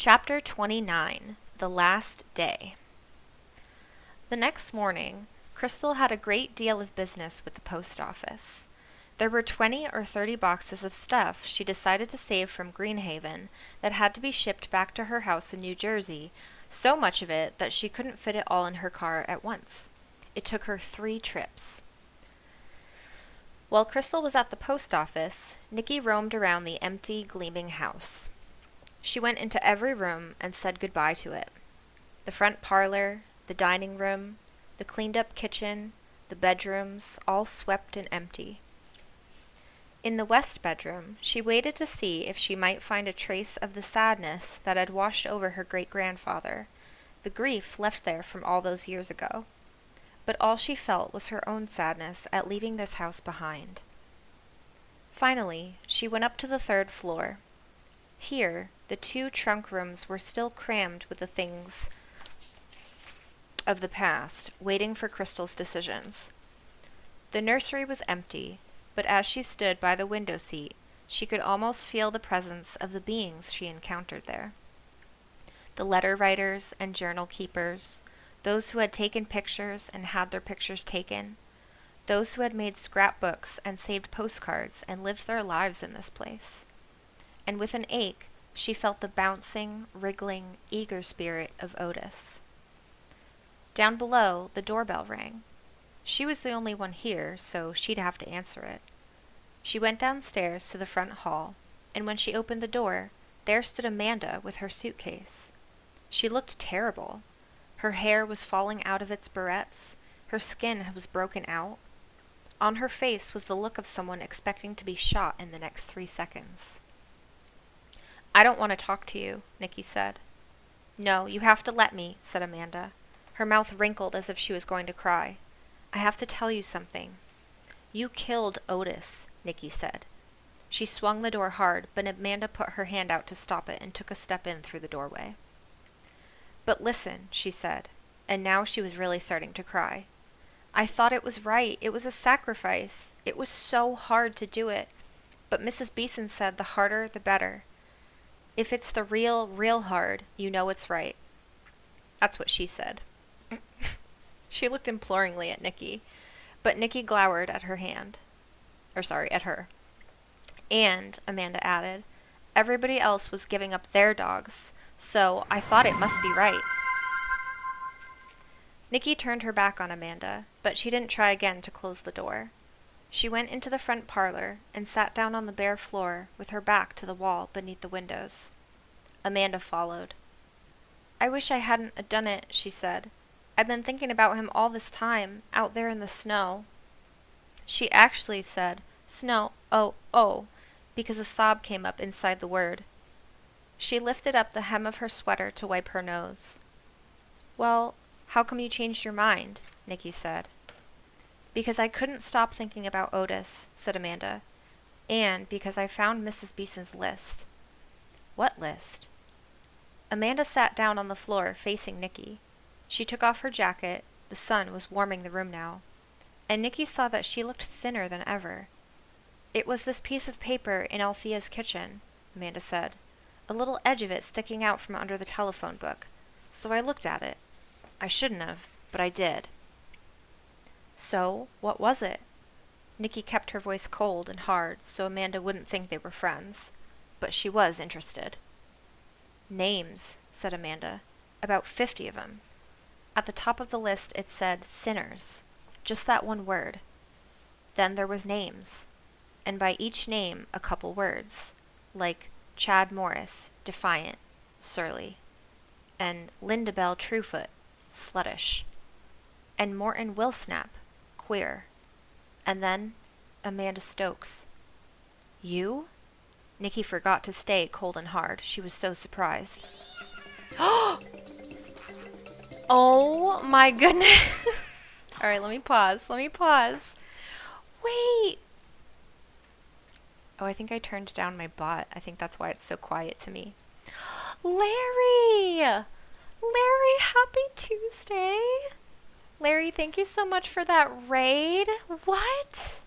Chapter 29 The Last Day. The next morning, Crystal had a great deal of business with the post office. There were 20 or 30 boxes of stuff she decided to save from Greenhaven that had to be shipped back to her house in New Jersey, so much of it that she couldn't fit it all in her car at once. It took her 3 trips. While Crystal was at the post office, Nikki roamed around the empty, gleaming house. She went into every room and said goodbye to it. The front parlor, the dining room, the cleaned-up kitchen, the bedrooms, all swept and empty. In the west bedroom, she waited to see if she might find a trace of the sadness that had washed over her great-grandfather, the grief left there from all those years ago. But all she felt was her own sadness at leaving this house behind. Finally, she went up to the 3rd floor. Here, the 2 trunk rooms were still crammed with the things of the past, waiting for Crystal's decisions. The nursery was empty, but as she stood by the window seat, she could almost feel the presence of the beings she encountered there. The letter writers and journal keepers, those who had taken pictures and had their pictures taken, those who had made scrapbooks and saved postcards and lived their lives in this place. And with an ache, she felt the bouncing, wriggling, eager spirit of Otis. Down below, the doorbell rang. She was the only one here, so she'd have to answer it. She went downstairs to the front hall, and when she opened the door, there stood Amanda with her suitcase. She looked terrible. Her hair was falling out of its barrettes, her skin was broken out. On her face was the look of someone expecting to be shot in the next 3 seconds. "I don't want to talk to you," Nikki said. "No, you have to let me," said Amanda. Her mouth wrinkled as if she was going to cry. "I have to tell you something." "You killed Otis," Nikki said. She swung the door hard, but Amanda put her hand out to stop it and took a step in through the doorway. "But listen," she said, and now she was really starting to cry. "I thought it was right. It was a sacrifice. It was so hard to do it. But Mrs. Beeson said the harder, the better. If it's the real, real hard, you know it's right." That's what she said. She looked imploringly at Nikki, but Nikki glowered at her at her. "And," Amanda added, "everybody else was giving up their dogs, so I thought it must be right." Nikki turned her back on Amanda, but she didn't try again to close the door. She went into the front parlor and sat down on the bare floor with her back to the wall beneath the windows. Amanda followed. "I wish I hadn't done it," she said. "I've been thinking about him all this time, out there in the snow." She actually said, "snow, oh," because a sob came up inside the word. She lifted up the hem of her sweater to wipe her nose. "Well, how come you changed your mind?" Nikki said. "Because I couldn't stop thinking about Otis," said Amanda, "and because I found Mrs. Beeson's list." "What list?" Amanda sat down on the floor facing Nikki. She took off her jacket. The sun was warming the room now, and Nikki saw that she looked thinner than ever. "It was this piece of paper in Althea's kitchen," Amanda said, "a little edge of it sticking out from under the telephone book, so I looked at it. I shouldn't have, but I did." "So, what was it?" Nikki kept her voice cold and hard so Amanda wouldn't think they were friends, but she was interested. "Names," said Amanda. "About 50 of them. At the top of the list it said sinners, just that one word. Then there was names, and by each name a couple words, like Chad Morris, defiant, surly, and Linda Bell Truefoot, sluttish, and Morton Willsnap, queer, and then Amanda Stokes." "You?" Nikki forgot to stay cold and hard. She was so surprised. Oh my goodness. All right, let me pause. Wait. Oh, I think I turned down my bot. I think that's why it's so quiet to me. Larry, happy Tuesday. Larry, thank you so much for that raid. What?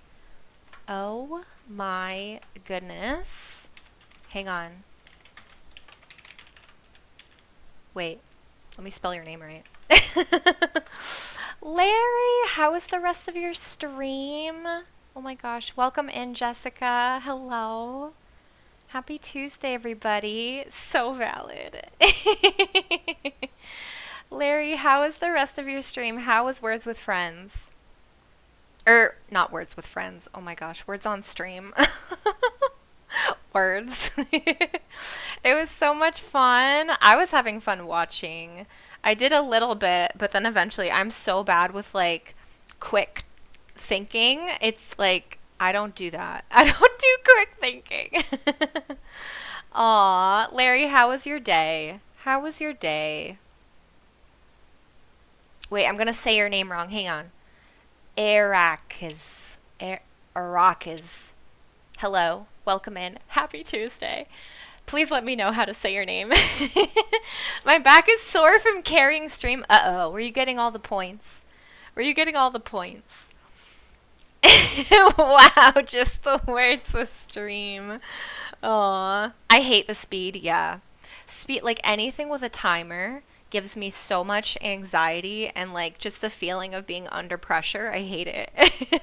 Oh my goodness. Hang on. Wait, let me spell your name right. Larry, how was the rest of your stream? Oh my gosh, welcome in, Jessica. Hello. Happy Tuesday, everybody. So valid. Larry, how was the rest of your stream? How was Words with Friends? Not Words with Friends. Oh my gosh, Words on Stream. Words. It was so much fun. I was having fun watching. I did a little bit, but then eventually I'm so bad with like quick thinking. It's like I don't do that. I don't do quick thinking. Aw, Larry, how was your day? How was your day? Wait, I'm gonna say your name wrong. Hang on. Arakiz. Hello, welcome in. Happy Tuesday. Please let me know how to say your name. My back is sore from carrying stream. Uh-oh, were you getting all the points? Were you getting all the points? Wow, just the words with stream. Aw, I hate the speed, yeah. Speed, like anything with a timer gives me so much anxiety and like just the feeling of being under pressure. I hate it.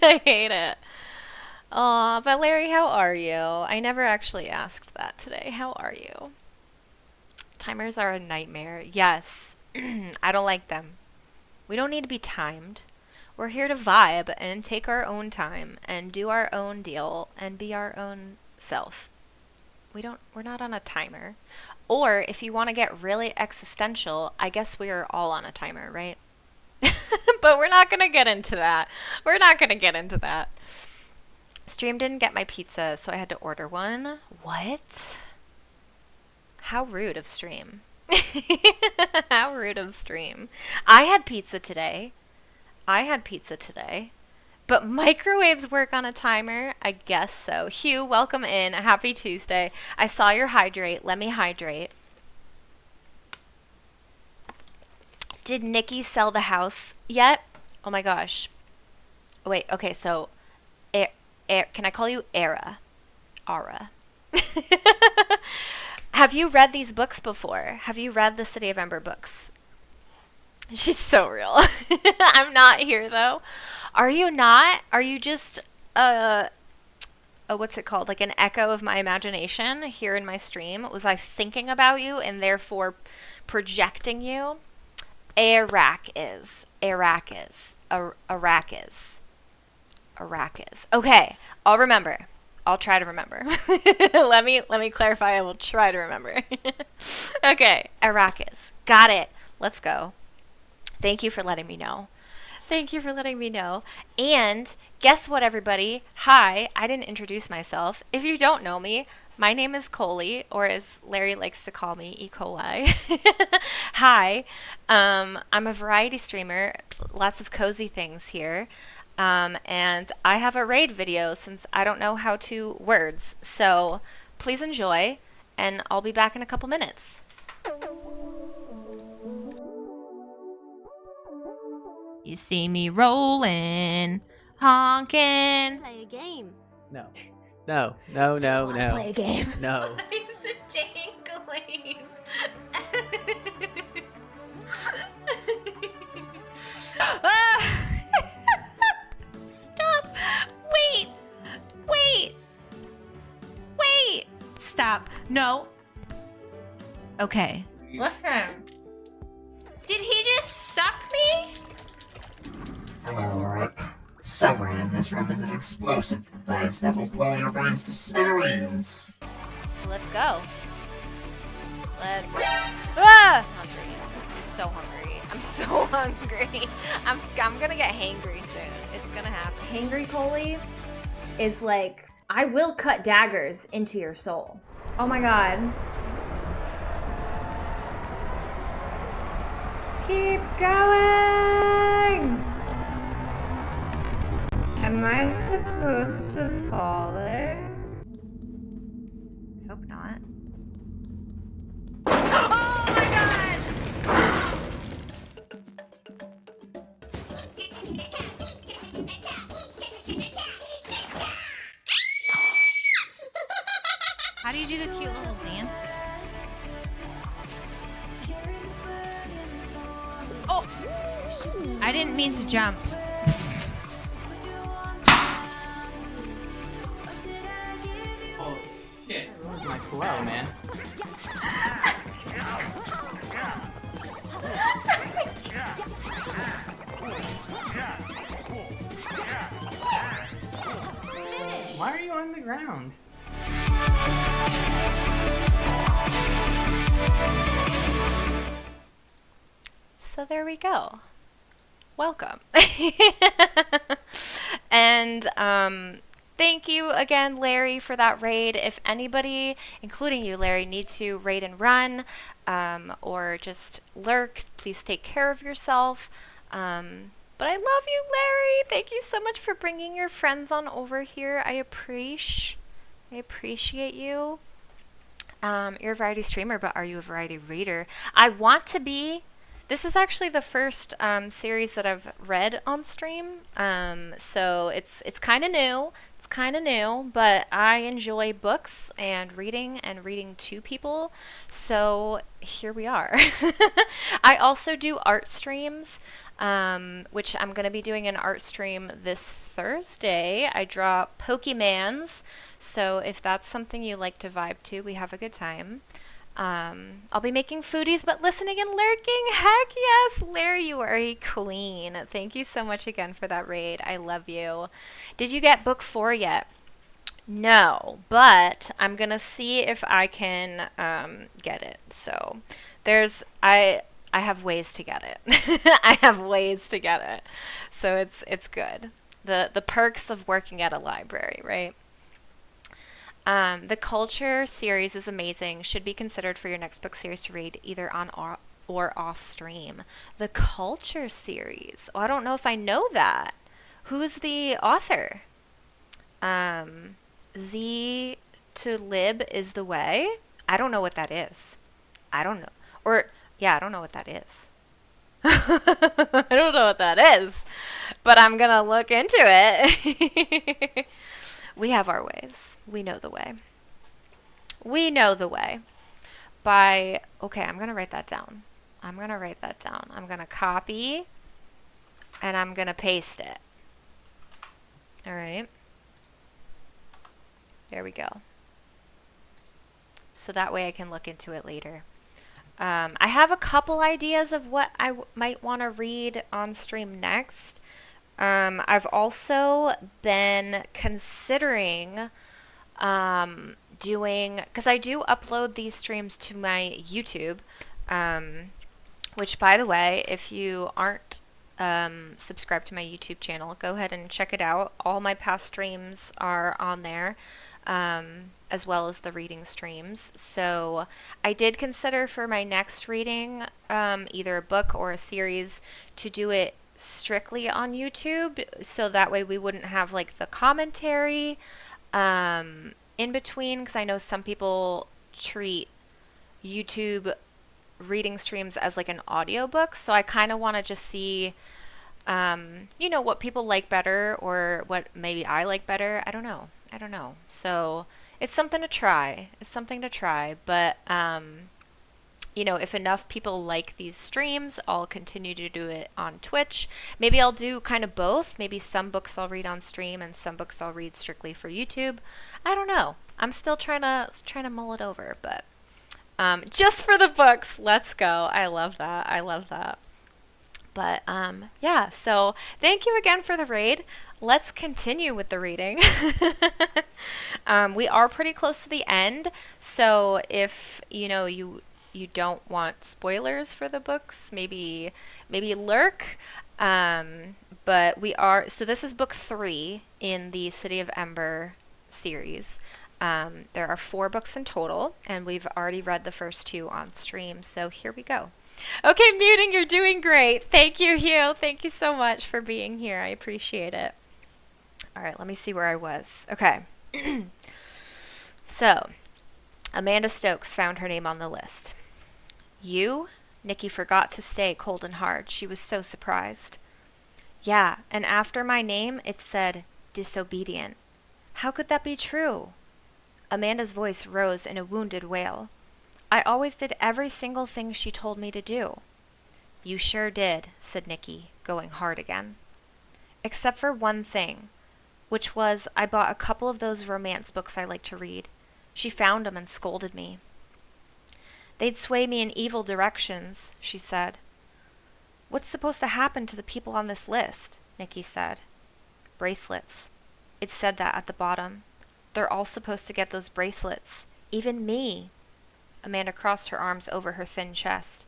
I hate it. Aw, but Larry, how are you? I never actually asked that today. How are you? Timers are a nightmare. Yes. I don't like them. We don't need to be timed. We're here to vibe and take our own time and do our own deal and be our own self. We're not on a timer. Or if you want to get really existential, I guess we are all on a timer, right? But we're not going to get into that. We're not going to get into that. Stream didn't get my pizza, so I had to order one. What? How rude of Stream. How rude of Stream. I had pizza today. But microwaves work on a timer? I guess so. Hugh, welcome in. Happy Tuesday. I saw your hydrate. Let me hydrate. Did Nikki sell the house yet? Oh my gosh. Wait, okay, so can I call you Ara? Have you read these books before? Have you read the City of Ember books? She's so real. I'm not here though. Are you not? Are you just what's it called? Like an echo of my imagination here in my stream? Was I thinking about you and therefore projecting you? Arrakis. Okay, I'll remember. I'll try to remember. Let me clarify. I will try to remember. Okay, Arrakis. Got it. Let's go. Thank you for letting me know. And guess what, everybody? Hi, I didn't introduce myself. If you don't know me, my name is Coley, or as Larry likes to call me, E. coli. Hi, I'm a variety streamer. Lots of cozy things here. And I have a raid video since I don't know how to words. So please enjoy, and I'll be back in a couple minutes. You see me rolling, honking. Play a game. No. Play a game. No. It's a dangling. Stop. Wait. Stop. No. Okay. Listen. Did he just suck me? Alright. Somewhere in this room is an explosive device that will blow your brains to smithereens. Let's go. Ah! Hungry. I'm so hungry. I'm gonna get hangry soon. It's gonna happen. Hangry Coley is like, I will cut daggers into your soul. Oh my god. Keep going! Am I supposed to fall there? Hope not. Oh my god! How do you do the cute little dance? I didn't mean to jump. Oh shit, where's my flow, man? Why are you on the ground? So there we go. Welcome. And thank you again, Larry, for that raid. If anybody, including you, Larry, need to raid and run or just lurk, please take care of yourself. But I love you, Larry. Thank you so much for bringing your friends on over here. I appreciate you. You're a variety streamer, but are you a variety reader? I want to be. This is actually the first series that I've read on stream, so it's kind of new. It's kind of new, but I enjoy books and reading to people, so here we are. I also do art streams, which I'm going to be doing an art stream this Thursday. I draw Pokemans, so if that's something you like to vibe to, we have a good time. I'll be making foodies, but listening and lurking. Heck yes, Larry, you are a queen. Thank you so much again for that raid. I love you. Did you get book 4 yet? No, but I'm gonna see if I can get it. So I have ways to get it. I have ways to get it. So it's good. The perks of working at a library, right? The Culture series is amazing. Should be considered for your next book series to read either on or off stream. The Culture series. Oh, I don't know if I know that. Who's the author? Z to lib is the way. I don't know what that is. I don't know. Or, yeah, I don't know what that is. I don't know what that is. But I'm going to look into it. We have our ways. We know the way. We know the way. Okay, I'm going to write that down. I'm going to copy and I'm going to paste it. All right. There we go. So that way I can look into it later. I have a couple ideas of what I might want to read on stream next. I've also been considering doing, because I do upload these streams to my YouTube, which, by the way, if you aren't subscribed to my YouTube channel, go ahead and check it out. All my past streams are on there, as well as the reading streams. So I did consider for my next reading, either a book or a series, to do it strictly on YouTube, so that way we wouldn't have like the commentary in between, because I know some people treat YouTube reading streams as like an audiobook, so I kind of want to just see what people like better, or what maybe I like better. I don't know, so it's something to try, but if enough people like these streams, I'll continue to do it on Twitch. Maybe I'll do kind of both. Maybe some books I'll read on stream and some books I'll read strictly for YouTube. I don't know. I'm still trying to mull it over, but just for the books, let's go. I love that. But yeah, so thank you again for the raid. Let's continue with the reading. We are pretty close to the end, so if you don't want spoilers for the books, maybe lurk. But so this is book 3 in the City of Ember series. There are 4 books in total, and we've already read the first 2 on stream, so here we go. Okay, Muting, you're doing great. Thank you, Hugh. Thank you so much for being here. I appreciate it. All right, let me see where I was. Okay. So, Amanda Stokes found her name on the list. You? Nikki forgot to stay cold and hard. She was so surprised. Yeah, and after my name, it said disobedient. How could that be true? Amanda's voice rose in a wounded wail. I always did every single thing she told me to do. You sure did, said Nikki, going hard again. Except for one thing, which was I bought a couple of those romance books I like to read. She found them and scolded me. They'd sway me in evil directions, she said. What's supposed to happen to the people on this list? Nikki said. Bracelets. It said that at the bottom. They're all supposed to get those bracelets. Even me. Amanda crossed her arms over her thin chest.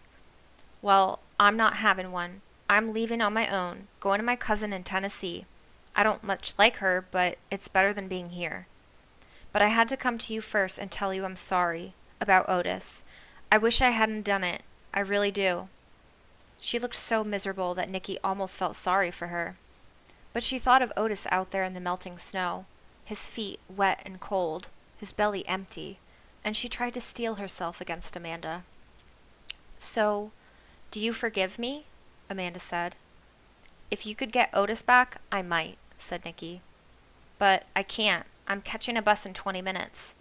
Well, I'm not having one. I'm leaving on my own, going to my cousin in Tennessee. I don't much like her, but it's better than being here. But I had to come to you first and tell you I'm sorry about Otis. I wish I hadn't done it. I really do. She looked so miserable that Nikki almost felt sorry for her. But she thought of Otis out there in the melting snow, his feet wet and cold, his belly empty, and she tried to steel herself against Amanda. So, do you forgive me? Amanda said. If you could get Otis back, I might, said Nikki. But I can't. I'm catching a bus in 20 minutes.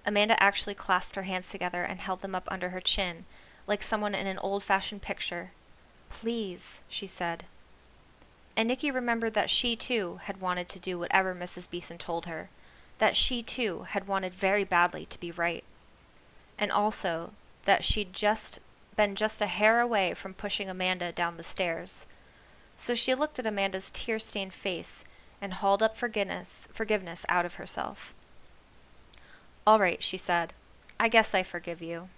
Amanda actually clasped her hands together and held them up under her chin, like someone in an old-fashioned picture. Please, she said. And Nikki remembered that she, too, had wanted to do whatever Mrs. Beeson told her, that she, too, had wanted very badly to be right, and also that she'd been just a hair away from pushing Amanda down the stairs. So she looked at Amanda's tear-stained face and hauled up forgiveness out of herself. All right, she said. I guess I forgive you.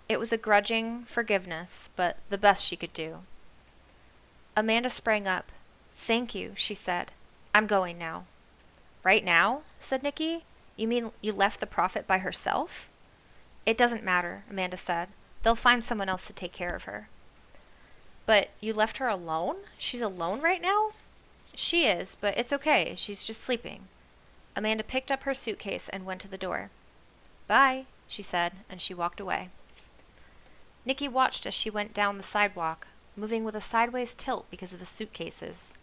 It was a grudging forgiveness, but the best she could do. Amanda sprang up. Thank you, she said. I'm going now. Right now? Said Nikki. You mean you left the Prophet by herself? It doesn't matter, Amanda said. They'll find someone else to take care of her. But you left her alone? She's alone right now? She is, but it's okay. She's just sleeping. Amanda picked up her suitcase and went to the door. Bye, she said, and she walked away. Nikki watched as she went down the sidewalk, moving with a sideways tilt because of the suitcases.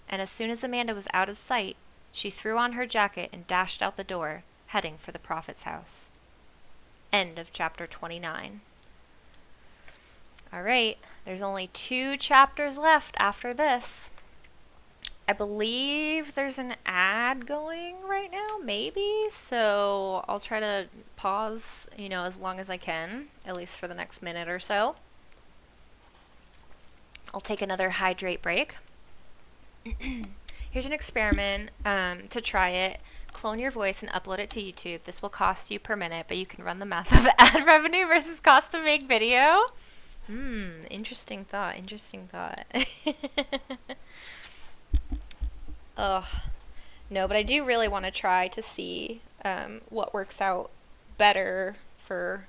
And as soon as Amanda was out of sight, she threw on her jacket and dashed out the door, heading for the Prophet's house. End of chapter 29. All right, there's only 2 chapters left after this. I believe there's an ad going right now, maybe, so I'll try to pause, as long as I can, at least for the next minute or so. I'll take another hydrate break. Here's an experiment to try it. Clone your voice and upload it to YouTube. This will cost you per minute, but you can run the math of ad revenue versus cost to make video. Interesting thought. Ugh. No, but I do really want to try to see what works out better for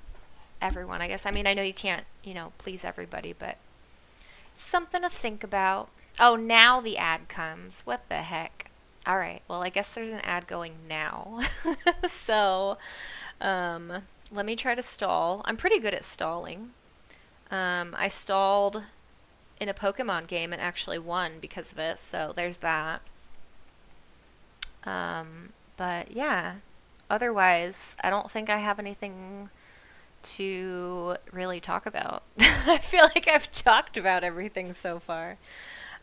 everyone, I guess. I mean, I know you can't, please everybody, but it's something to think about. Oh, now the ad comes. What the heck? All right. Well, I guess there's an ad going now. So, let me try to stall. I'm pretty good at stalling. I stalled in a Pokemon game and actually won because of it, so there's that. But yeah, otherwise, I don't think I have anything to really talk about. I feel like I've talked about everything so far.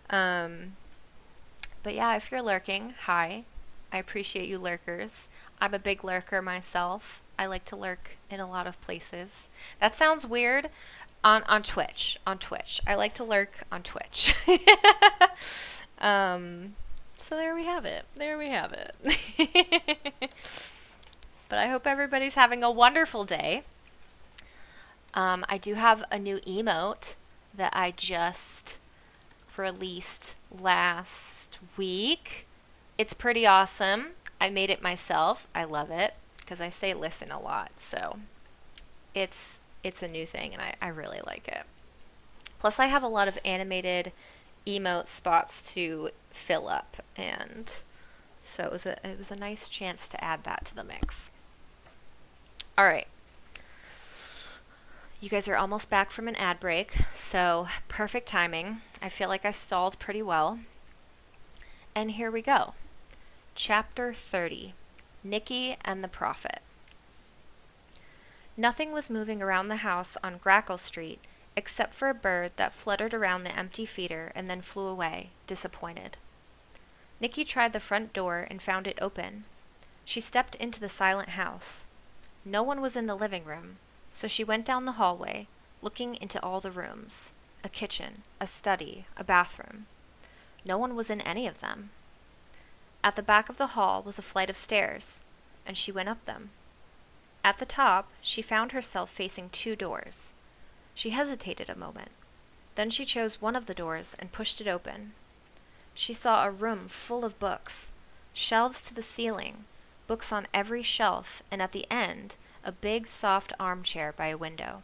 But yeah, if you're lurking, hi. I appreciate you lurkers. I'm a big lurker myself. I like to lurk in a lot of places. That sounds weird. On Twitch. I like to lurk on Twitch. So there we have it. But I hope everybody's having a wonderful day. I do have a new emote that I just released last week. It's pretty awesome. I made it myself. I love it because I say listen a lot. So it's a new thing and I really like it. Plus I have a lot of animated emote spots to fill up, and so it was a nice chance to add that to the mix. All right. You guys are almost back from an ad break, so perfect timing. I feel like I stalled pretty well. And here we go. Chapter 30. Nikki and the Prophet. Nothing was moving around the house on Grackle Street except for a bird that fluttered around the empty feeder and then flew away, disappointed. Nikki tried the front door and found it open. She stepped into the silent house. No one was in the living room, so she went down the hallway, looking into all the rooms, a kitchen, a study, a bathroom. No one was in any of them. At the back of the hall was a flight of stairs, and she went up them. At the top, she found herself facing 2 doors. She hesitated a moment. Then she chose one of the doors and pushed it open. She saw a room full of books, shelves to the ceiling, books on every shelf, and at the end, a big soft armchair by a window.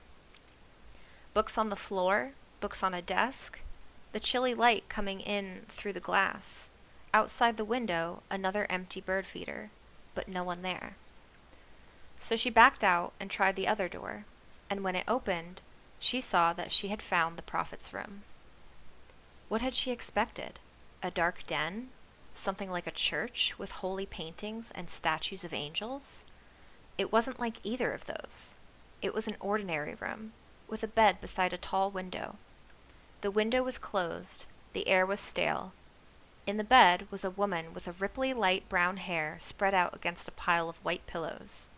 Books on the floor, books on a desk, the chilly light coming in through the glass. Outside the window, another empty bird feeder, but no one there. So she backed out and tried the other door, and when it opened, she saw that she had found the prophet's room. What had she expected? A dark den? Something like a church with holy paintings and statues of angels? It wasn't like either of those. It was an ordinary room, with a bed beside a tall window. The window was closed, the air was stale. In the bed was a woman with a ripply light brown hair spread out against a pile of white pillows.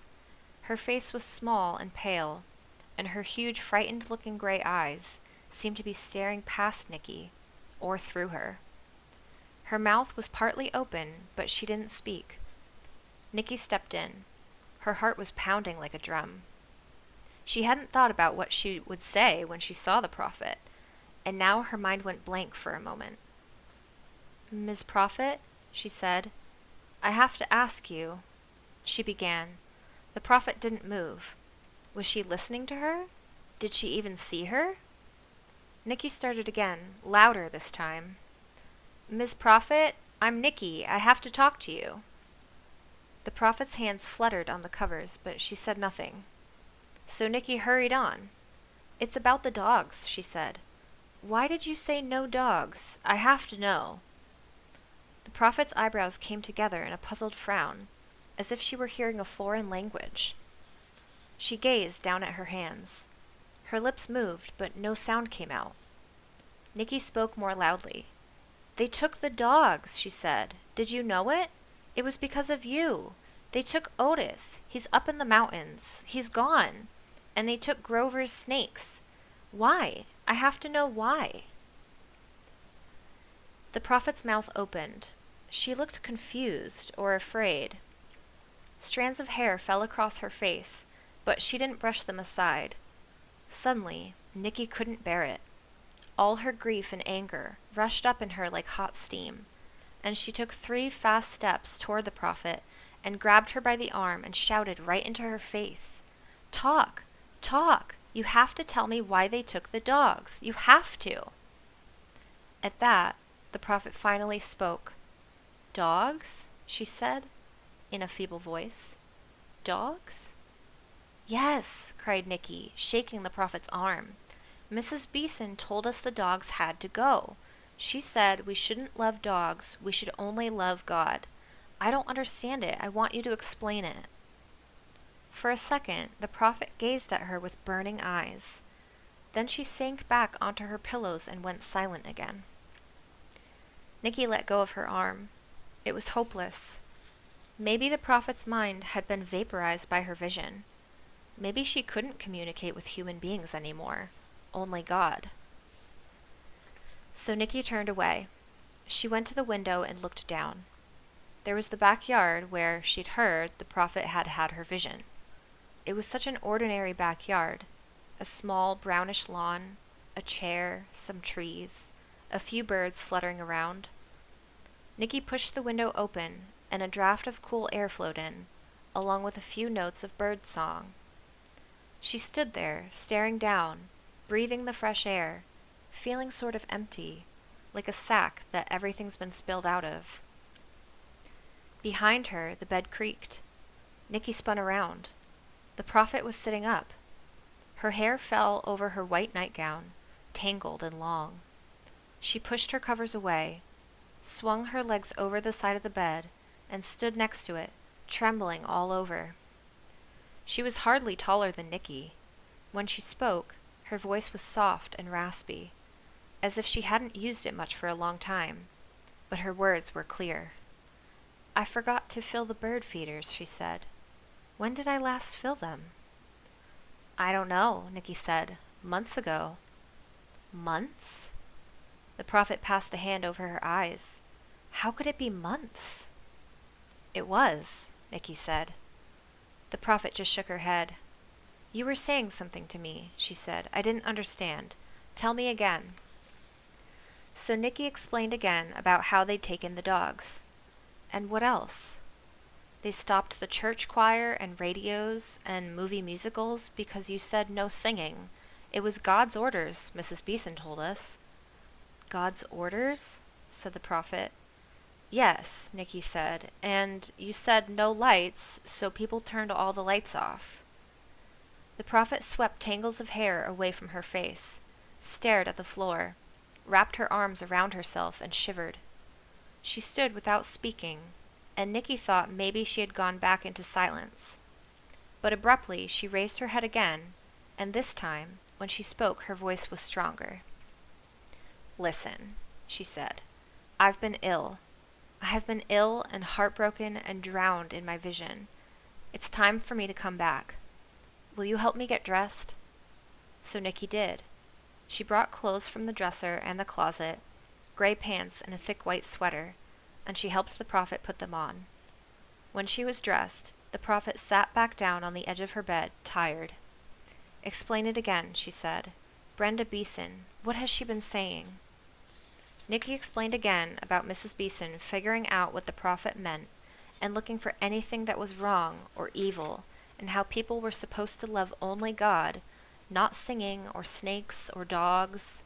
Her face was small and pale, and her huge frightened-looking gray eyes seemed to be staring past Nikki, or through her. Her mouth was partly open, but she didn't speak. Nikki stepped in. Her heart was pounding like a drum. She hadn't thought about what she would say when she saw the prophet, and now her mind went blank for a moment. "Ms. Prophet," she said, "I have to ask you," she began. The prophet didn't move. Was she listening to her? Did she even see her? Nikki started again, louder this time. "Ms. Prophet, I'm Nikki. I have to talk to you." The prophet's hands fluttered on the covers, but she said nothing. So Nikki hurried on. "It's about the dogs," she said. "Why did you say no dogs? I have to know." The prophet's eyebrows came together in a puzzled frown, as if she were hearing a foreign language. She gazed down at her hands. Her lips moved, but no sound came out. Nikki spoke more loudly. "They took the dogs," she said. "Did you know it? It was because of you. They took Otis. He's up in the mountains. He's gone. And they took Grover's snakes. Why? I have to know why." The prophet's mouth opened. She looked confused or afraid. Strands of hair fell across her face, but she didn't brush them aside. Suddenly, Nikki couldn't bear it. All her grief and anger rushed up in her like hot steam, and she took 3 fast steps toward the prophet and grabbed her by the arm and shouted right into her face, "Talk! Talk! You have to tell me why they took the dogs. You have to!" At that, the prophet finally spoke. "Dogs?" she said, in a feeble voice. "Dogs?" "Yes," cried Nikki, shaking the prophet's arm. "Mrs. Beeson told us the dogs had to go. She said we shouldn't love dogs, we should only love God. I don't understand it. I want you to explain it." For a second, the prophet gazed at her with burning eyes. Then she sank back onto her pillows and went silent again. Nikki let go of her arm. It was hopeless. Maybe the prophet's mind had been vaporized by her vision. Maybe she couldn't communicate with human beings anymore. Only God. So Nikki turned away. She went to the window and looked down. There was the backyard where, she'd heard, the prophet had had her vision. It was such an ordinary backyard. A small brownish lawn, a chair, some trees, a few birds fluttering around. Nikki pushed the window open, and a draft of cool air flowed in, along with a few notes of bird song. She stood there, staring down, breathing the fresh air, feeling sort of empty, like a sack that everything's been spilled out of. Behind her, the bed creaked. Nikki spun around. The prophet was sitting up. Her hair fell over her white nightgown, tangled and long. She pushed her covers away, swung her legs over the side of the bed, and stood next to it, trembling all over. She was hardly taller than Nikki. When she spoke, Her voice was soft and raspy, as if she hadn't used it much for a long time, but her words were clear. "I forgot to fill the bird feeders," she said. "When did I last fill them?" "I don't know," Nicky said. "Months ago." "Months?" The prophet passed a hand over her eyes. How could it be months? "It was," Nicky said. The prophet just shook her head. "You were saying something to me," she said. "I didn't understand. Tell me again." So Nicky explained again about how they'd taken the dogs. And what else? They stopped the church choir and radios and movie musicals because you said no singing. It was God's orders, Mrs. Beeson told us. "God's orders?" said the prophet. "Yes," Nicky said, "and you said no lights, so people turned all the lights off." The prophet swept tangles of hair away from her face, stared at the floor, wrapped her arms around herself, and shivered. She stood without speaking, and Nicky thought maybe she had gone back into silence. But abruptly she raised her head again, and this time, when she spoke, her voice was stronger. "Listen," she said. "I've been ill. I have been ill and heartbroken and drowned in my vision. It's time for me to come back. Will you help me get dressed?" So Nicky did. She brought clothes from the dresser and the closet, gray pants and a thick white sweater, and she helped the prophet put them on. When she was dressed, the prophet sat back down on the edge of her bed, tired. "Explain it again," she said. "Brenda Beeson, what has she been saying?" Nicky explained again about Mrs. Beeson figuring out what the prophet meant and looking for anything that was wrong or evil, and how people were supposed to love only God, not singing or snakes or dogs.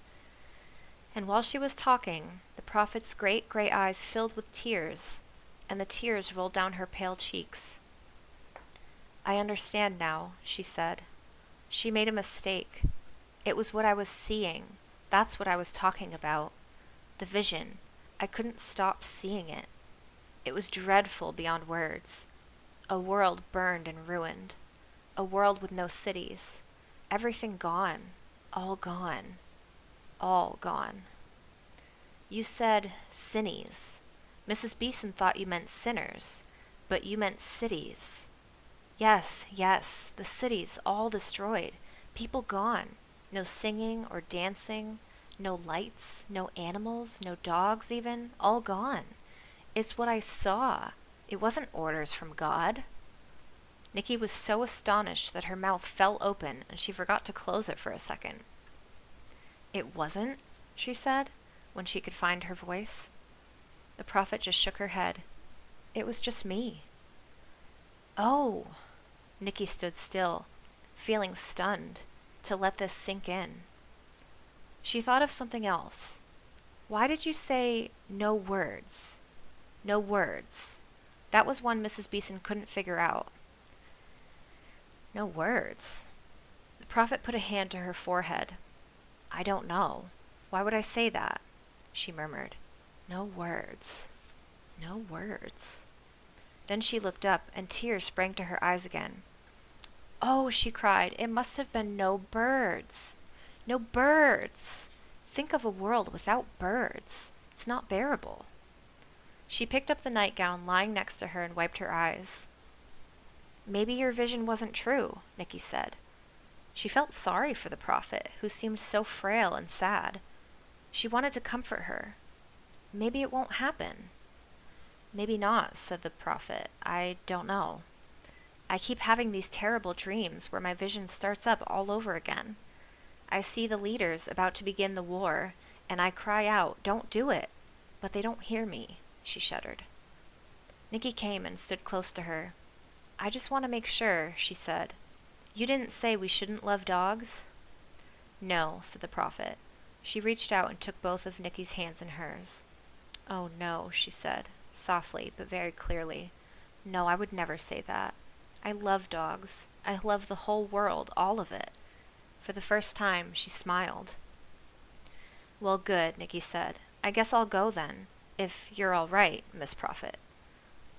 And while she was talking, the prophet's great gray eyes filled with tears, and the tears rolled down her pale cheeks. "I understand now," she said. "She made a mistake. It was what I was seeing. That's what I was talking about. The vision. I couldn't stop seeing it. It was dreadful beyond words. A world burned and ruined. A world with no cities. Everything gone. All gone. All gone." "You said sinnies. Mrs. Beeson thought you meant sinners, but you meant cities." Yes, the cities all destroyed. People gone. No singing or dancing. No lights, no animals, no dogs even. All gone. It's what I saw. It wasn't orders from God." Nicky was so astonished that her mouth fell open and she forgot to close it for a second. "It wasn't?" she said, when she could find her voice. The prophet just shook her head. "It was just me." "Oh!" Nicky stood still, feeling stunned, to let this sink in. She thought of something else. "Why did you say no words? No words." That was one Mrs. Beeson couldn't figure out. "No words." The prophet put a hand to her forehead. "I don't know. Why would I say that?" she murmured. "No words. No words." Then she looked up, and tears sprang to her eyes again. "Oh," she cried, "it must have been no birds. No birds! Think of a world without birds. It's not bearable." She picked up the nightgown lying next to her and wiped her eyes. "Maybe your vision wasn't true," Nicky said. She felt sorry for the prophet, who seemed so frail and sad. She wanted to comfort her. "Maybe it won't happen." "Maybe not," said the prophet. "I don't know. I keep having these terrible dreams where my vision starts up all over again. I see the leaders about to begin the war, and I cry out, 'Don't do it!' But they don't hear me," she shuddered. Nicky came and stood close to her. "I just want to make sure," she said. "You didn't say we shouldn't love dogs?" "No," said the prophet. She reached out and took both of Nicky's hands in hers. "Oh, no," she said, softly but very clearly. "No, I would never say that. I love dogs. I love the whole world, all of it." For the first time, she smiled. "Well, good," Nicky said. "I guess I'll go then, if you're all right, Miss Prophet."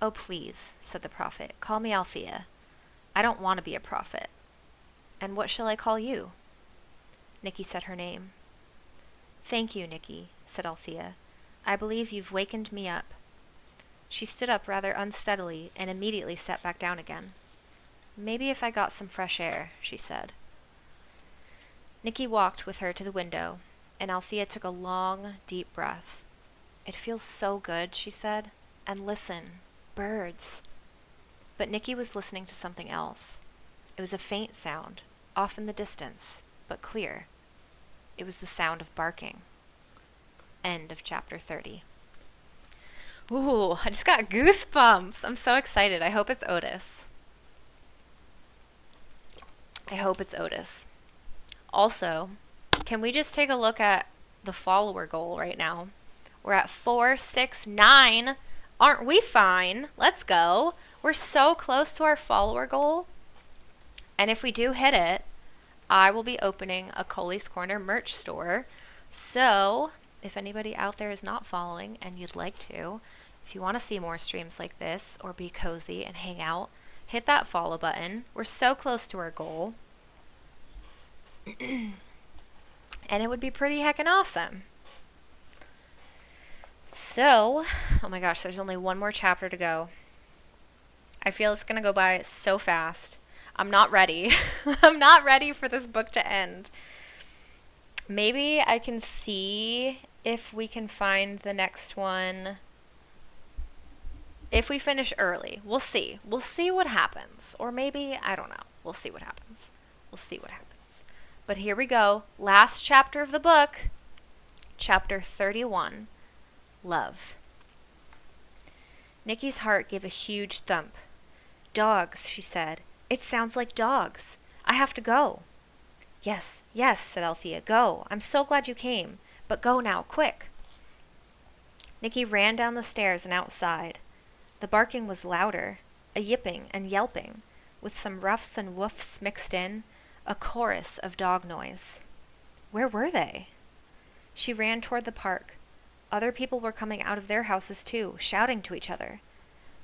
"Oh, please," said the prophet, "call me Althea. I don't want to be a prophet." "And what shall I call you?" Nicky said her name. Thank you, Nicky, said Althea. I believe you've wakened me up. She stood up rather unsteadily and immediately sat back down again. Maybe if I got some fresh air, she said. Nicky walked with her to the window, and Althea took a long, deep breath. It feels so good, she said. And listen, birds. But Nicky was listening to something else. It was a faint sound, off in the distance, but clear. It was the sound of barking. End of chapter 30. Ooh, I just got goosebumps. I'm so excited. I hope it's Otis. Also, can we just take a look at the follower goal right now? We're at 469. Aren't we fine? Let's go. We're so close to our follower goal. And if we do hit it, I will be opening a Coley's Corner merch store. So, if anybody out there is not following and you'd like to, if you want to see more streams like this or be cozy and hang out, hit that follow button. We're so close to our goal. And it would be pretty heckin' awesome. So, oh my gosh, there's only one more chapter to go. I feel it's going to go by so fast. I'm not ready. I'm not ready for this book to end. Maybe I can see if we can find the next one. If we finish early, we'll see. We'll see what happens. Or maybe, I don't know. We'll see what happens. But here we go. Last chapter of the book. Chapter 31. Love. Nicky's heart gave a huge thump. Dogs, she said. It sounds like dogs. I have to go. Yes, said Althea. Go. I'm so glad you came. But go now, quick. Nicky ran down the stairs and outside. The barking was louder, a yipping and yelping, with some ruffs and woofs mixed in, a chorus of dog noise. Where were they? She ran toward the park. Other people were coming out of their houses too, shouting to each other.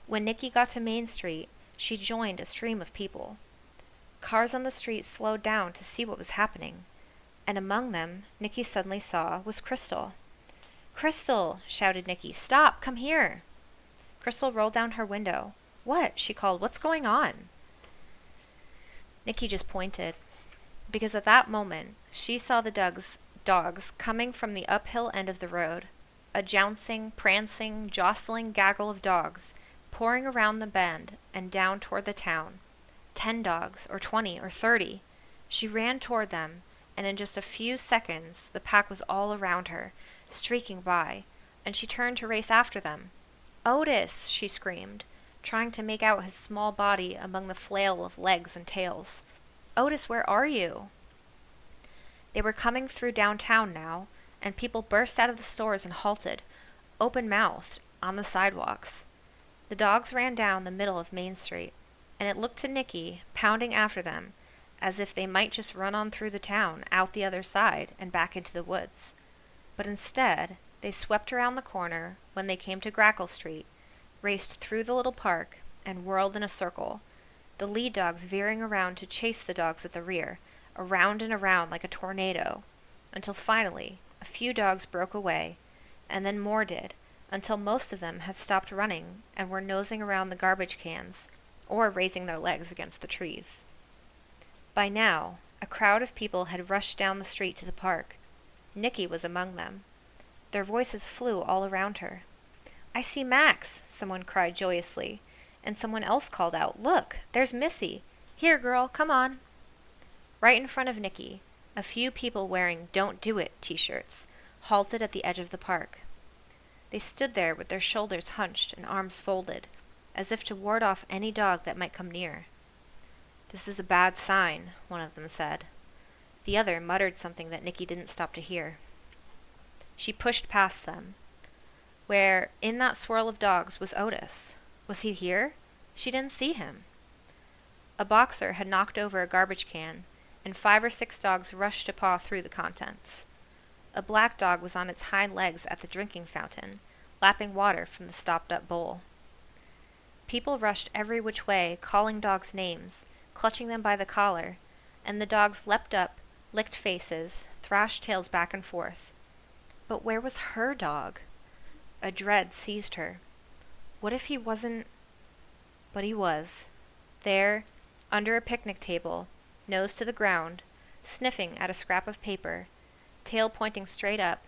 When Nicky got to Main Street, she joined a stream of people. Cars on the street slowed down to see what was happening, and among them, Nicky suddenly saw was Crystal. Crystal, shouted Nicky, stop, come here. Crystal rolled down her window. What? She called. What's going on? Nicky just pointed, because at that moment, she saw the dogs coming from the uphill end of the road, a jouncing, prancing, jostling gaggle of dogs, pouring around the bend and down toward the town. 10 dogs, or 20, or 30. She ran toward them, and in just a few seconds the pack was all around her, streaking by, and she turned to race after them. Otis, she screamed, trying to make out his small body among the flail of legs and tails. Otis, where are you? They were coming through downtown now, and people burst out of the stores and halted, open-mouthed, on the sidewalks. The dogs ran down the middle of Main Street, and it looked to Nicky, pounding after them, as if they might just run on through the town, out the other side, and back into the woods. But instead, they swept around the corner when they came to Grackle Street, raced through the little park, and whirled in a circle, the lead dogs veering around to chase the dogs at the rear, around and around like a tornado, until finally a few dogs broke away, and then more did, until most of them had stopped running and were nosing around the garbage cans, or raising their legs against the trees. By now, a crowd of people had rushed down the street to the park. Nicky was among them. Their voices flew all around her. I see Max, someone cried joyously, and someone else called out, Look, there's Missy. Here, girl, come on. Right in front of Nicky, a few people wearing Don't Do It t-shirts halted at the edge of the park. They stood there with their shoulders hunched and arms folded, as if to ward off any dog that might come near. This is a bad sign, one of them said. The other muttered something that Nicky didn't stop to hear. She pushed past them. Where, in that swirl of dogs, was Otis? Was he here? She didn't see him. A boxer had knocked over a garbage can, and 5 or 6 dogs rushed to paw through the contents. A black dog was on its hind legs at the drinking fountain, lapping water from the stopped-up bowl. People rushed every which way, calling dogs names, clutching them by the collar, and the dogs leapt up, licked faces, thrashed tails back and forth. But where was her dog? A dread seized her. What if he wasn't... But he was. There, under a picnic table, nose to the ground, sniffing at a scrap of paper, tail pointing straight up.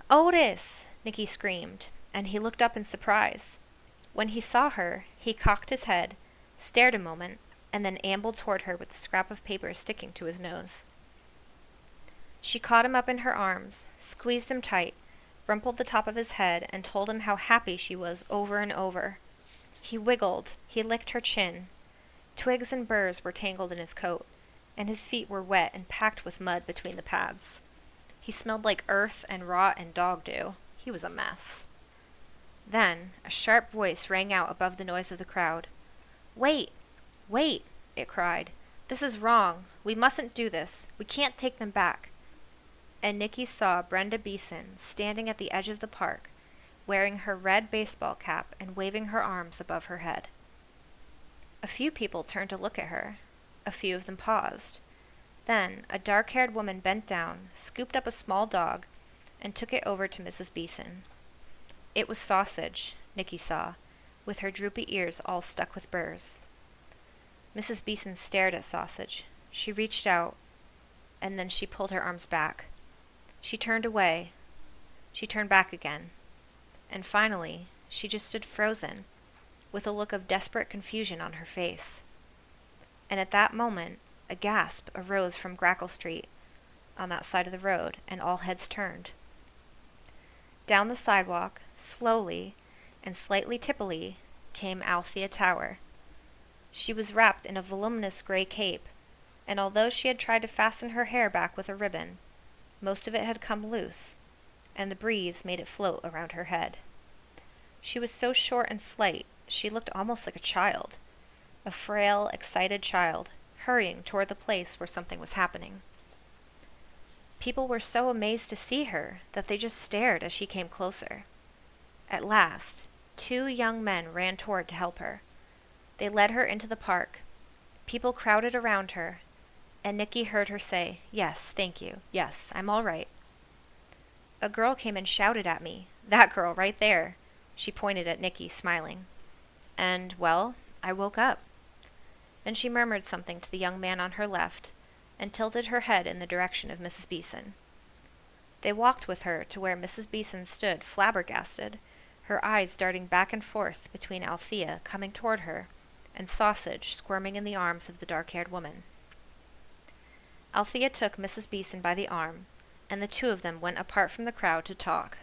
"Otis!" Nicky screamed, and he looked up in surprise. When he saw her, he cocked his head, stared a moment, and then ambled toward her with the scrap of paper sticking to his nose. She caught him up in her arms, squeezed him tight, rumpled the top of his head, and told him how happy she was over and over. He wiggled, he licked her chin. Twigs and burrs were tangled in his coat, and his feet were wet and packed with mud between the pads. He smelled like earth and rot and dog dew. He was a mess. Then a sharp voice rang out above the noise of the crowd. "Wait! Wait!" it cried. "This is wrong. We mustn't do this. We can't take them back." And Nicky saw Brenda Beeson standing at the edge of the park, wearing her red baseball cap and waving her arms above her head. A few people turned to look at her. A few of them paused. Then a dark-haired woman bent down, scooped up a small dog, and took it over to Mrs. Beeson. It was Sausage, Nicky saw, with her droopy ears all stuck with burrs. Mrs. Beeson stared at Sausage. She reached out, and then she pulled her arms back. She turned away. She turned back again. And finally, she just stood frozen, with a look of desperate confusion on her face. And at that moment, a gasp arose from Grackle Street, on that side of the road, and all heads turned. Down the sidewalk, slowly and slightly tippily, came Althea Tower. She was wrapped in a voluminous gray cape, and although she had tried to fasten her hair back with a ribbon, most of it had come loose, and the breeze made it float around her head. She was so short and slight, she looked almost like a child, a frail, excited child, hurrying toward the place where something was happening. People were so amazed to see her that they just stared as she came closer. At last, 2 young men ran toward to help her. They led her into the park. People crowded around her, and Nicky heard her say, "Yes, thank you. Yes, I'm all right." A girl came and shouted at me. That girl right there. She pointed at Nicky, smiling. And, well, I woke up. Then she murmured something to the young man on her left, and tilted her head in the direction of Mrs. Beeson. They walked with her to where Mrs. Beeson stood flabbergasted, her eyes darting back and forth between Althea coming toward her and Sausage squirming in the arms of the dark-haired woman. Althea took Mrs. Beeson by the arm, and the 2 of them went apart from the crowd to talk.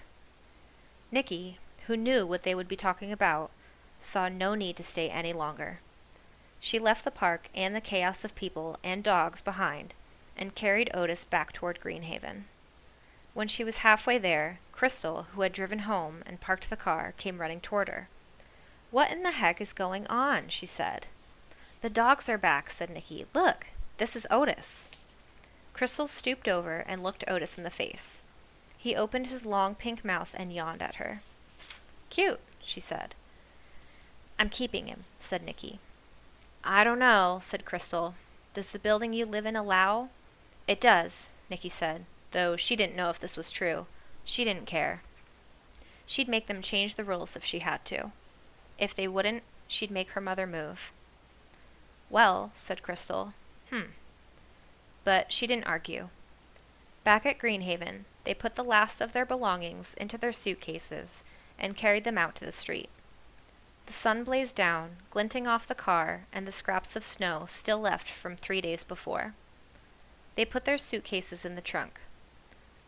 Nicky, who knew what they would be talking about, saw no need to stay any longer. She left the park and the chaos of people and dogs behind, and carried Otis back toward Greenhaven. When she was halfway there, Crystal, who had driven home and parked the car, came running toward her. "What in the heck is going on?" she said. "The dogs are back," said Nicky. "Look, this is Otis." Crystal stooped over and looked Otis in the face. He opened his long pink mouth and yawned at her. "Cute," she said. "I'm keeping him," said Nicky. "I don't know," said Crystal. "Does the building you live in allow?" "It does," Nicky said, though she didn't know if this was true. She didn't care. She'd make them change the rules if she had to. If they wouldn't, she'd make her mother move. "Well," said Crystal. But she didn't argue. Back at Greenhaven, they put the last of their belongings into their suitcases and carried them out to the street. The sun blazed down, glinting off the car and the scraps of snow still left from 3 days before. They put their suitcases in the trunk.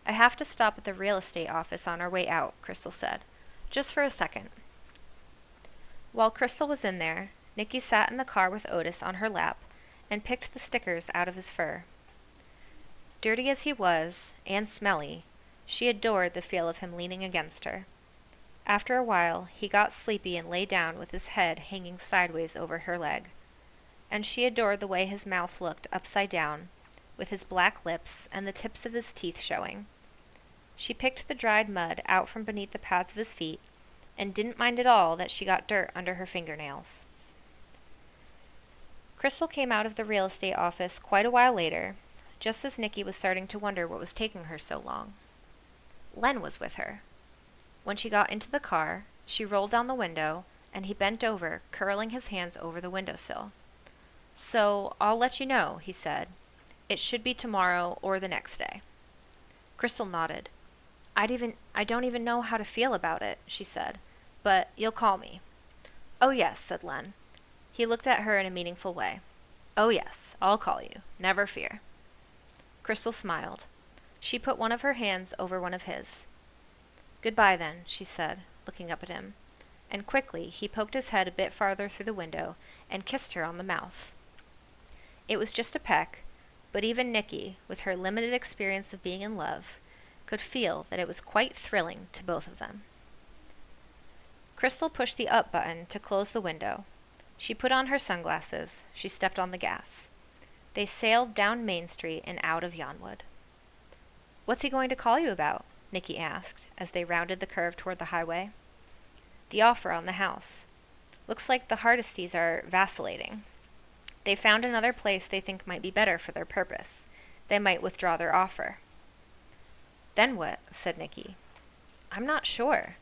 "I have to stop at the real estate office on our way out," Crystal said. "Just for a second." While Crystal was in there, Nicky sat in the car with Otis on her lap and picked the stickers out of his fur. Dirty as he was, and smelly, she adored the feel of him leaning against her. After a while, he got sleepy and lay down with his head hanging sideways over her leg. And she adored the way his mouth looked upside down, with his black lips and the tips of his teeth showing. She picked the dried mud out from beneath the pads of his feet, and didn't mind at all that she got dirt under her fingernails. Crystal came out of the real estate office quite a while later, just as Nikki was starting to wonder what was taking her so long. Len was with her. When she got into the car, she rolled down the window, and he bent over, curling his hands over the windowsill. "So, I'll let you know," he said. "It should be tomorrow or the next day." Crystal nodded. I don't even know how to feel about it," she said. "But you'll call me." "Oh yes," said Len. He looked at her in a meaningful way. "Oh yes, I'll call you. Never fear." Crystal smiled. She put one of her hands over one of his. "Goodbye then," she said, looking up at him. And quickly he poked his head a bit farther through the window and kissed her on the mouth. It was just a peck, but even Nikki, with her limited experience of being in love, could feel that it was quite thrilling to both of them. Crystal pushed the up button to close the window. She put on her sunglasses. She stepped on the gas. They sailed down Main Street and out of Yonwood. "What's he going to call you about?" Nikki asked, as they rounded the curve toward the highway. "The offer on the house. Looks like the Hardesties are vacillating. They found another place they think might be better for their purpose. They might withdraw their offer." "Then what?" said Nikki. "I'm not sure."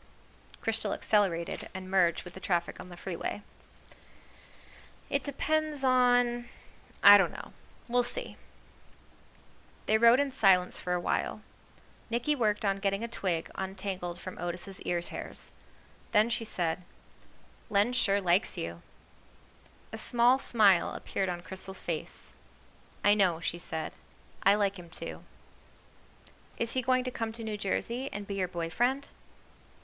Crystal accelerated and merged with the traffic on the freeway. "It depends on... I don't know. We'll see." They rode in silence for a while. Nikki worked on getting a twig untangled from Otis's ear hairs. Then she said, "Len sure likes you." A small smile appeared on Crystal's face. "I know," she said. "I like him too." "Is he going to come to New Jersey and be your boyfriend?"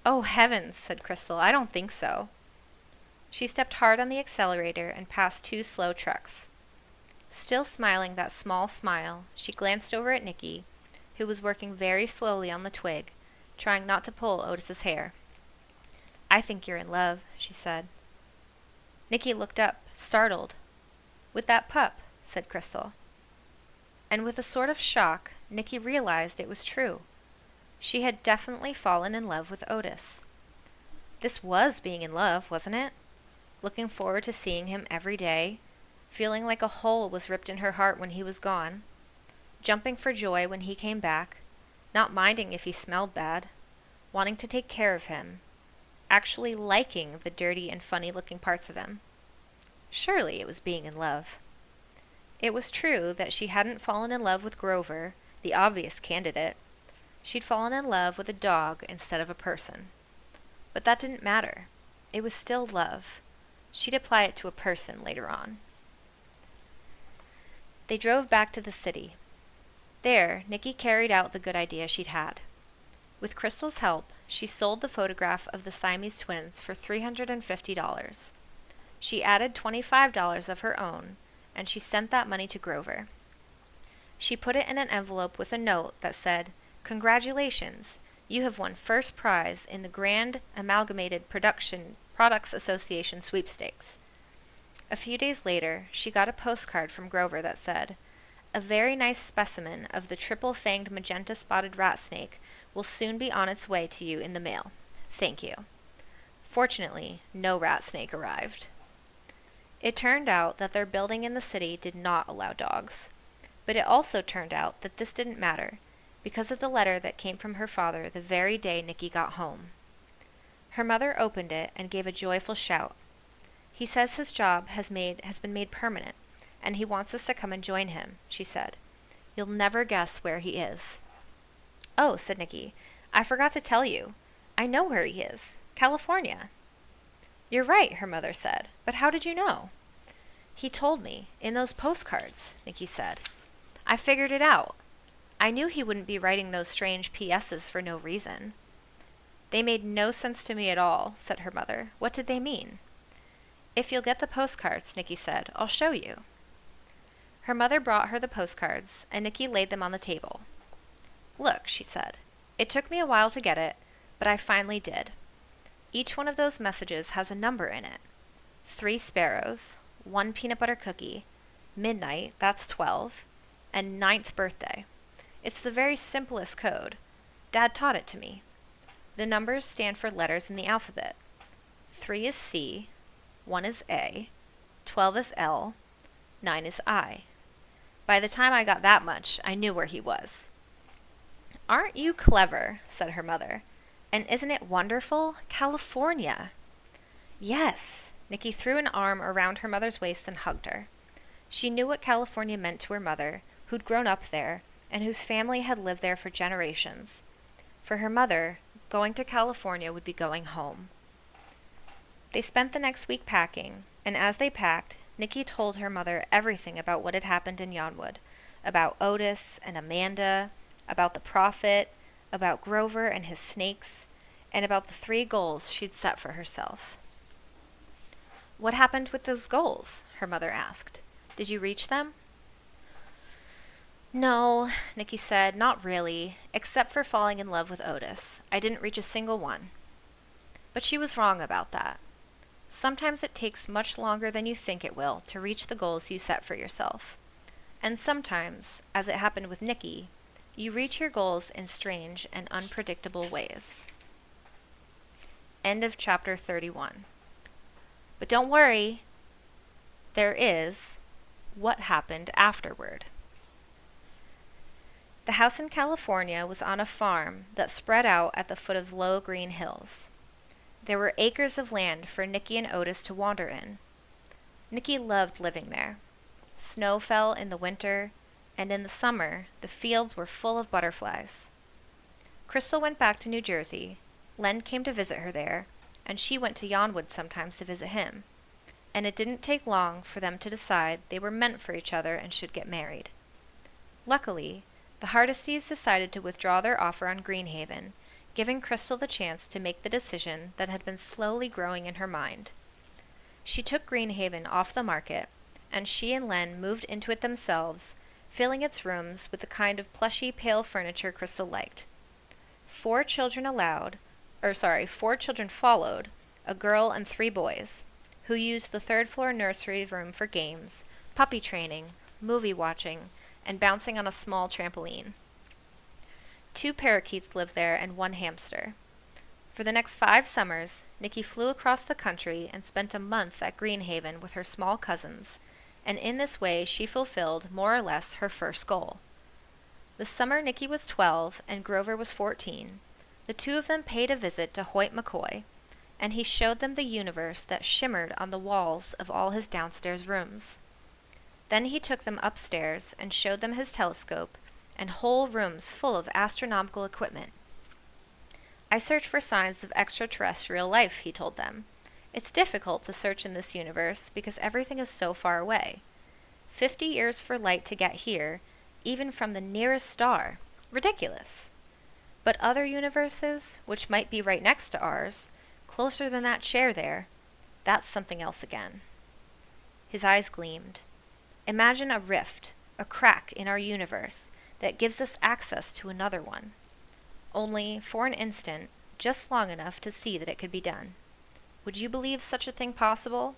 "Oh, heavens," said Crystal. "I don't think so." She stepped hard on the accelerator and passed two slow trucks. Still smiling that small smile, she glanced over at Nikki, who was working very slowly on the twig, trying not to pull Otis's hair. "I think you're in love," she said. Nikki looked up, startled. "With that pup," said Crystal. And with a sort of shock, Nikki realized it was true. She had definitely fallen in love with Otis. This was being in love, wasn't it? Looking forward to seeing him every day, feeling like a hole was ripped in her heart when he was gone, jumping for joy when he came back, not minding if he smelled bad, wanting to take care of him, actually liking the dirty and funny-looking parts of him. Surely it was being in love. It was true that she hadn't fallen in love with Grover, the obvious candidate. She'd fallen in love with a dog instead of a person. But that didn't matter. It was still love. She'd apply it to a person later on. They drove back to the city. There, Nikki carried out the good idea she'd had. With Crystal's help, she sold the photograph of the Siamese twins for $350. She added $25 of her own, and she sent that money to Grover. She put it in an envelope with a note that said, "Congratulations, you have won first prize in the Grand Amalgamated Products Association sweepstakes." A few days later, she got a postcard from Grover that said, "A very nice specimen of the triple-fanged magenta-spotted rat snake will soon be on its way to you in the mail. Thank you." Fortunately, no rat snake arrived. It turned out that their building in the city did not allow dogs. But it also turned out that this didn't matter, because of the letter that came from her father the very day Nikki got home. Her mother opened it and gave a joyful shout. "He says his job has been made permanent, and he wants us to come and join him," she said. "You'll never guess where he is." "Oh," said Nikki, "I forgot to tell you. I know where he is. California." "You're right," her mother said. "But how did you know?" "He told me, in those postcards," Nikki said. "I figured it out. I knew he wouldn't be writing those strange PSs for no reason." "They made no sense to me at all," said her mother. "What did they mean?" "If you'll get the postcards," Nikki said, "I'll show you." Her mother brought her the postcards, and Nikki laid them on the table. "Look," she said. "It took me a while to get it, but I finally did. Each one of those messages has a number in it. 3 sparrows, 1 peanut butter cookie, midnight, that's 12, and 9th birthday. It's the very simplest code. Dad taught it to me. The numbers stand for letters in the alphabet. 3 is C, 1 is A, 12 is L, 9 is I. By the time I got that much, I knew where he was. Aren't you clever? Said her mother. And isn't it wonderful? California! Yes! Nikki threw an arm around her mother's waist and hugged her. She knew what California meant to her mother, who'd grown up there, and whose family had lived there for generations. For her mother, going to California would be going home. They spent the next week packing, and as they packed, Nikki told her mother everything about what had happened in Yonwood, about Otis and Amanda, about the Prophet, about Grover and his snakes, and about the 3 goals she'd set for herself. What happened with those goals? Her mother asked. Did you reach them? No, Nikki said, not really, except for falling in love with Otis. I didn't reach a single one. But she was wrong about that. Sometimes it takes much longer than you think it will to reach the goals you set for yourself. And sometimes, as it happened with Nikki, you reach your goals in strange and unpredictable ways. End of chapter 31. But don't worry, there is what happened afterward. The house in California was on a farm that spread out at the foot of low green hills. There were acres of land for Nikki and Otis to wander in. Nikki loved living there. Snow fell in the winter, and in the summer, the fields were full of butterflies. Crystal went back to New Jersey. Len came to visit her there, and she went to Yonwood sometimes to visit him. And it didn't take long for them to decide they were meant for each other and should get married. Luckily, the Hardestys decided to withdraw their offer on Greenhaven, giving Crystal the chance to make the decision that had been slowly growing in her mind. She took Greenhaven off the market, and she and Len moved into it themselves, filling its rooms with the kind of plushy, pale furniture Crystal liked. 4 children followed, a girl and 3 boys, who used the 3rd-floor nursery room for games, puppy training, movie watching, and bouncing on a small trampoline. 2 parakeets lived there and 1 hamster. For the next 5 summers, Nikki flew across the country and spent a month at Greenhaven with her small cousins, and in this way she fulfilled more or less her first goal. The summer Nikki was 12 and Grover was 14, the 2 of them paid a visit to Hoyt McCoy, and he showed them the universe that shimmered on the walls of all his downstairs rooms. Then he took them upstairs and showed them his telescope and whole rooms full of astronomical equipment. I search for signs of extraterrestrial life, he told them. It's difficult to search in this universe because everything is so far away. 50 years for light to get here, even from the nearest star. Ridiculous. But other universes, which might be right next to ours, closer than that chair there, that's something else again. His eyes gleamed. Imagine a rift, a crack in our universe that gives us access to another one. Only, for an instant, just long enough to see that it could be done. Would you believe such a thing possible?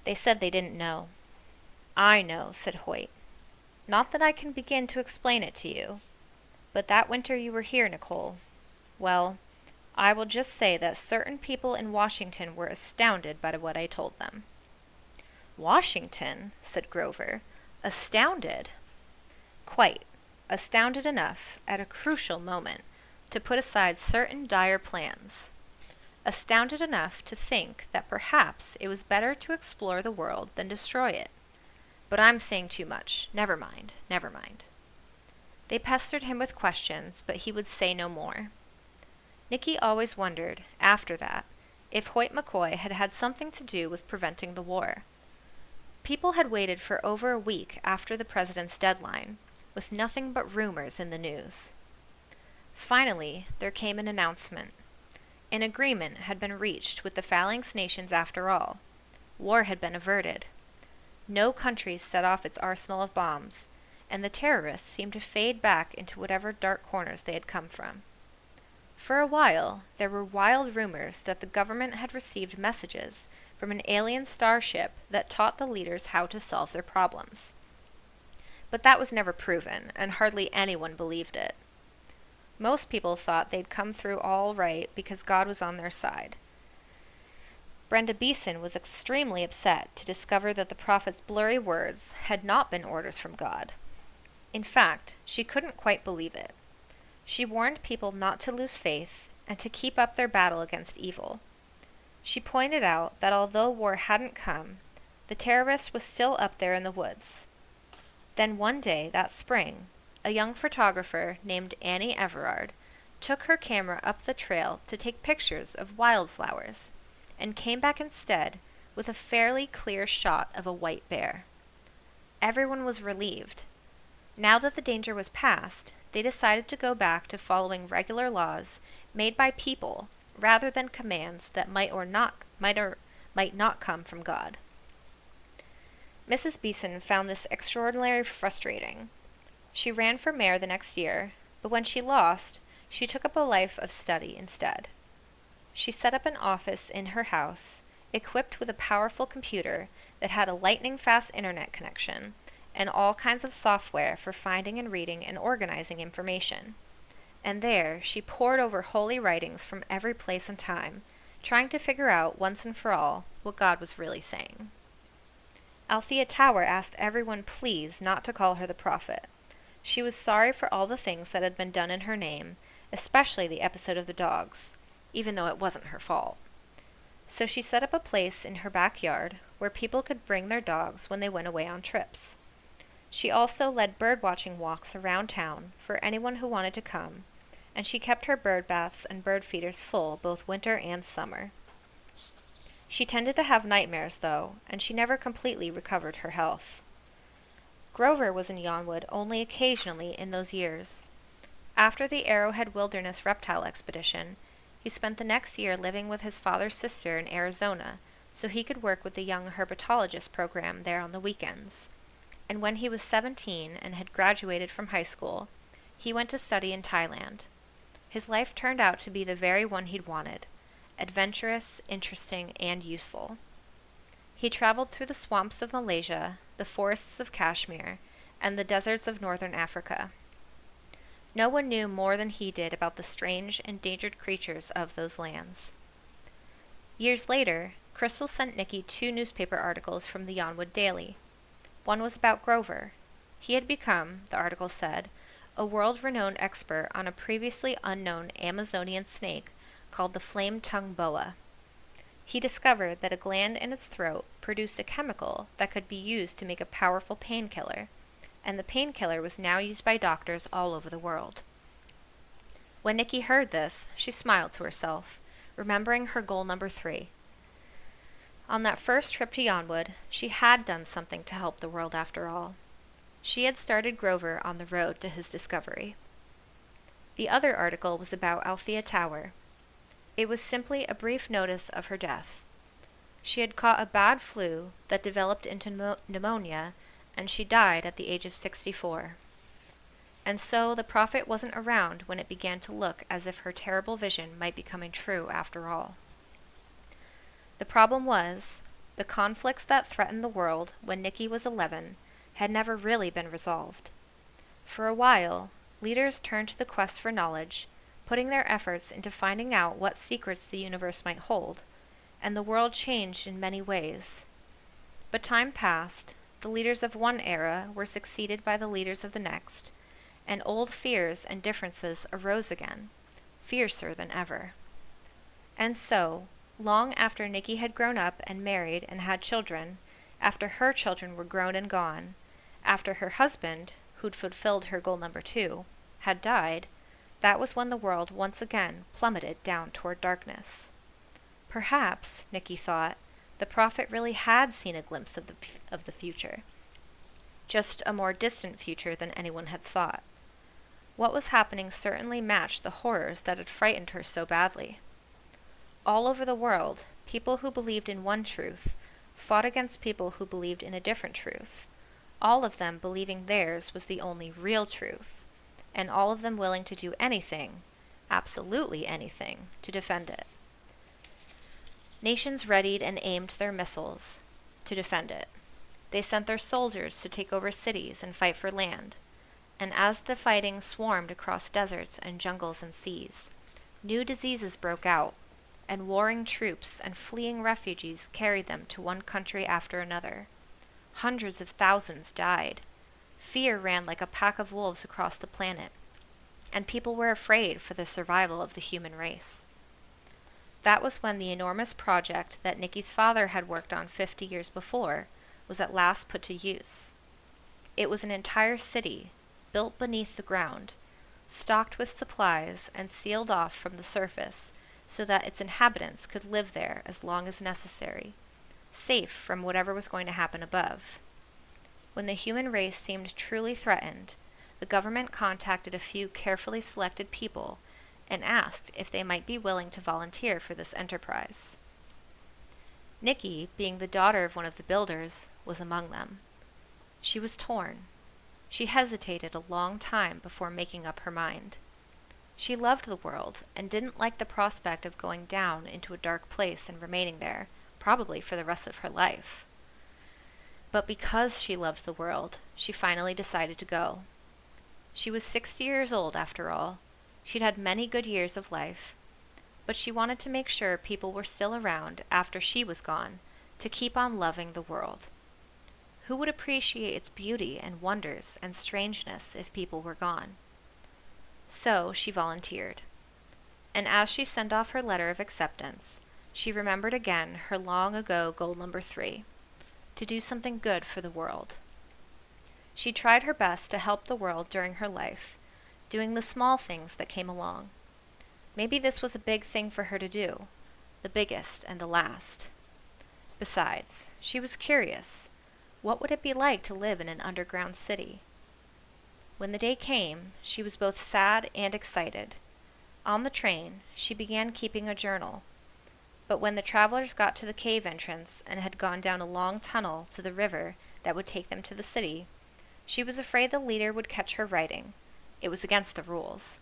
They said they didn't know. I know, said Hoyt. Not that I can begin to explain it to you. But that winter you were here, Nicole, well, I will just say that certain people in Washington were astounded by what I told them. Washington, said Grover. Astounded? Quite. Astounded enough, at a crucial moment, to put aside certain dire plans. Astounded enough to think that perhaps it was better to explore the world than destroy it. But I'm saying too much. Never mind, never mind. They pestered him with questions, but he would say no more. Nikki always wondered, after that, if Hoyt McCoy had had something to do with preventing the war. People had waited for over a week after the president's deadline, with nothing but rumors in the news. Finally, there came an announcement. An agreement had been reached with the Phalanx nations after all. War had been averted. No countries set off its arsenal of bombs, and the terrorists seemed to fade back into whatever dark corners they had come from. For a while, there were wild rumors that the government had received messages from an alien starship that taught the leaders how to solve their problems. But that was never proven, and hardly anyone believed it. Most people thought they'd come through all right because God was on their side. Brenda Beeson was extremely upset to discover that the prophet's blurry words had not been orders from God. In fact, she couldn't quite believe it. She warned people not to lose faith and to keep up their battle against evil. She pointed out that although war hadn't come, the terrorist was still up there in the woods. Then one day that spring, a young photographer named Annie Everard took her camera up the trail to take pictures of wildflowers and came back instead with a fairly clear shot of a white bear. Everyone was relieved. Now that the danger was past, they decided to go back to following regular laws made by people rather than commands that might not come from God. Mrs. Beeson found this extraordinarily frustrating. She ran for mayor the next year, but when she lost, she took up a life of study instead. She set up an office in her house, equipped with a powerful computer that had a lightning-fast internet connection and all kinds of software for finding and reading and organizing information. And there, she pored over holy writings from every place and time, trying to figure out once and for all what God was really saying. Althea Tower asked everyone please not to call her the prophet. She was sorry for all the things that had been done in her name, especially the episode of the dogs, even though it wasn't her fault. So she set up a place in her backyard where people could bring their dogs when they went away on trips. She also led bird-watching walks around town for anyone who wanted to come, and she kept her bird baths and bird feeders full both winter and summer. She tended to have nightmares, though, and she never completely recovered her health. Grover was in Yonwood only occasionally in those years. After the Arrowhead Wilderness Reptile Expedition, he spent the next year living with his father's sister in Arizona so he could work with the young herpetologist program there on the weekends. And when he was 17 and had graduated from high school, he went to study in Thailand. His life turned out to be the very one he'd wanted: adventurous, interesting, and useful. He traveled through the swamps of Malaysia, the forests of Kashmir, and the deserts of northern Africa. No one knew more than he did about the strange, endangered creatures of those lands. Years later, Crystal sent Nikki 2 newspaper articles from the Yonwood Daily. One was about Grover. He had become, the article said, a world-renowned expert on a previously unknown Amazonian snake called the flame-tongue boa. He discovered that a gland in its throat produced a chemical that could be used to make a powerful painkiller, and the painkiller was now used by doctors all over the world. When Nikki heard this, she smiled to herself, remembering her goal number 3. On that first trip to Yonwood, she had done something to help the world after all. She had started Grover on the road to his discovery. The other article was about Althea Tower. It was simply a brief notice of her death. She had caught a bad flu that developed into pneumonia, and she died at the age of 64. And so the prophet wasn't around when it began to look as if her terrible vision might be coming true after all. The problem was, the conflicts that threatened the world when Nikki was 11 had never really been resolved. For a while, leaders turned to the quest for knowledge, putting their efforts into finding out what secrets the universe might hold, and the world changed in many ways. But time passed, the leaders of one era were succeeded by the leaders of the next, and old fears and differences arose again, fiercer than ever. And so, long after Nikki had grown up and married and had children, after her children were grown and gone, after her husband, who'd fulfilled her goal number 2, had died, that was when the world once again plummeted down toward darkness. Perhaps, Nikki thought, the prophet really had seen a glimpse of the future. Just a more distant future than anyone had thought. What was happening certainly matched the horrors that had frightened her so badly. All over the world, people who believed in one truth fought against people who believed in a different truth, all of them believing theirs was the only real truth, and all of them willing to do anything, absolutely anything, to defend it. Nations readied and aimed their missiles to defend it. They sent their soldiers to take over cities and fight for land, and as the fighting swarmed across deserts and jungles and seas, new diseases broke out, and warring troops and fleeing refugees carried them to one country after another. Hundreds of thousands died. Fear ran like a pack of wolves across the planet, and people were afraid for the survival of the human race. That was when the enormous project that Nikki's father had worked on 50 years before was at last put to use. It was an entire city, built beneath the ground, stocked with supplies and sealed off from the surface so that its inhabitants could live there as long as necessary, safe from whatever was going to happen above. When the human race seemed truly threatened, the government contacted a few carefully selected people and asked if they might be willing to volunteer for this enterprise. Nikki, being the daughter of one of the builders, was among them. She was torn. She hesitated a long time before making up her mind. She loved the world and didn't like the prospect of going down into a dark place and remaining there, probably for the rest of her life. But because she loved the world, she finally decided to go. She was 60 years old after all. She'd had many good years of life, but she wanted to make sure people were still around after she was gone to keep on loving the world. Who would appreciate its beauty and wonders and strangeness if people were gone? So she volunteered. And as she sent off her letter of acceptance, she remembered again her long ago goal number 3, to do something good for the world. She tried her best to help the world during her life, doing the small things that came along. Maybe this was a big thing for her to do, the biggest and the last. Besides, she was curious. What would it be like to live in an underground city? When the day came, she was both sad and excited. On the train, she began keeping a journal. But when the travelers got to the cave entrance and had gone down a long tunnel to the river that would take them to the city, she was afraid the leader would catch her writing. It was against the rules.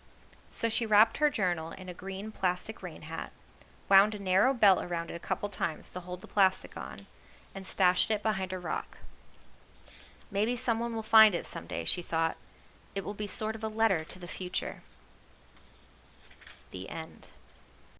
So she wrapped her journal in a green plastic rain hat, wound a narrow belt around it a couple times to hold the plastic on, and stashed it behind a rock. Maybe someone will find it someday, she thought. It will be sort of a letter to the future. The end.